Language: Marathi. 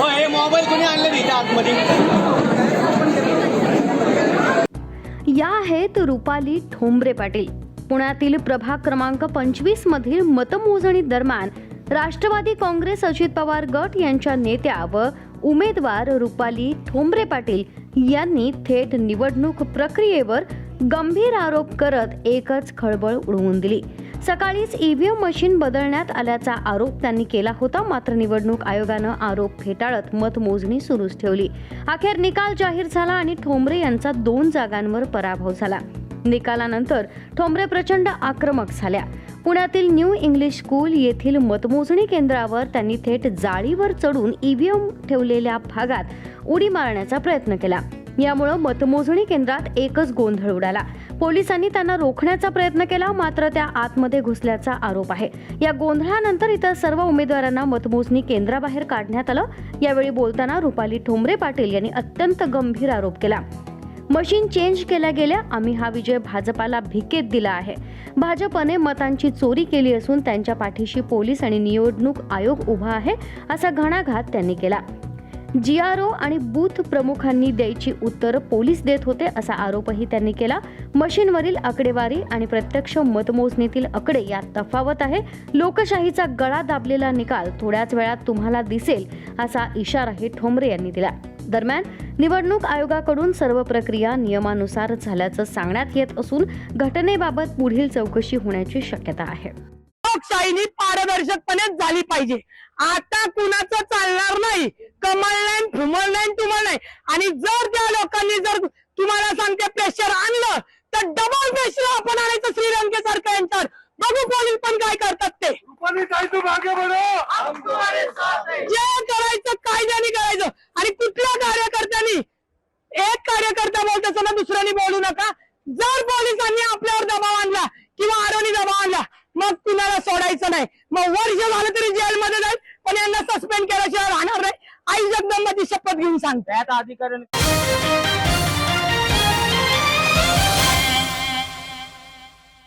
हे मोबाईल कोणी आणले तिथे आतमध्ये? या आहेत रुपाली ठोंबरे पाटील. पुण्यातील प्रभाग क्रमांक 25 मधील मतमोजणी दरम्यान राष्ट्रवादी काँग्रेस अजित पवार गट यांच्या नेत्या व उमेदवार रुपाली ठोंबरे पाटील यांनी थेट निवडणूक प्रक्रियेवर गंभीर आरोप करत एकच खळबळ उडवून दिली. सकाळीच ईव्हीएम मशीन बदलण्यात आल्याचा आरोप त्यांनी केला होता. मात्र निवडणूक आयोगानं आरोप फेटाळत मतमोजणी सुरूच ठेवली. अखेर निकाल जाहीर झाला आणि ठोंबरे यांचा 2 जागांवर पराभव झाला. निकालानंतर ठोंबरे प्रचंड आक्रमक झाल्या. पुण्यातील न्यू इंग्लिश स्कूल येथील मतमोजणी केंद्रावर त्यांनी थेट जाळीवर चढून ईव्हीएम ठेवलेल्या भागात उडी मारण्याचा प्रयत्न केला. यामुळे मतमोजणी केंद्रात एकच गोंधळ उडाला. पोलिसांनी त्यांना रोखण्याचा प्रयत्न केला, मात्र त्या आतमध्ये घुसल्याचा आरोप आहे. या गोंधळानंतर इतर सर्व उमेदवारांना मतमोजणी केंद्राबाहेर काढण्यात आलं. यावेळी बोलताना रुपाली ठोंबरे पाटील यांनी अत्यंत गंभीर आरोप केला. मशीन चेंज केल्या गेल्या. आम्ही हा विजय भाजपाला भिकेत दिला आहे. भाजपने मतांची चोरी केली असून त्यांच्या पाठीशी पोलीस आणि निवडणूक आयोग उभा आहे, असा घणाघात त्यांनी केला. जीआरओ आणि बूथ प्रमुखांनी द्यायची उत्तर पोलीस देत होते, असा आरोपही त्यांनी केला. मशीनवरील आकडेवारी आणि प्रत्यक्ष मतमोजणीतील आकडे यात तफावत आहे. लोकशाहीचा गळा दाबलेला निकाल थोड्याच वेळात तुम्हाला दिसेल, असा इशाराही ठोंबरे यांनी दिला. दरम्यान निवडणूक आयोगाकडून सर्व प्रक्रिया नियमानुसार झाल्याचं सांगण्यात येत असून घटनेबाबत पुढील चौकशी होण्याची शक्यता आहे. लोकशाही पारदर्शकपणे झाली पाहिजे. आता कुणाचं चालणार नाही. कमळ नाही, फुमळ नाही, तुमळ नाही. आणि जर त्या लोकांनी जर तुम्हाला सांगते प्रेशर आणलं तर डबल प्रेशर आपण आणायचं श्रीलंकेसारखं यांच्यावर. बघू पोलीस पण काय करतात ते. जे करायचं कायद्याने करायचं. आणि कुठल्या कार्यकर्त्यांनी एक कार्यकर्ता बोलत असताना दुसऱ्याने बोलू नका. जर पोलिसांनी आपल्यावर दबाव आणला किंवा आरोनी दबाव आणला मग कुणाला सोडायचं नाही. मग वर्ष झालं तरी जेलमध्ये जाईल, पण यांना सस्पेंड केल्याशिवाय राहणार नाही. आई जगदंबाची शपथ घेऊन सांगते. अधिकारी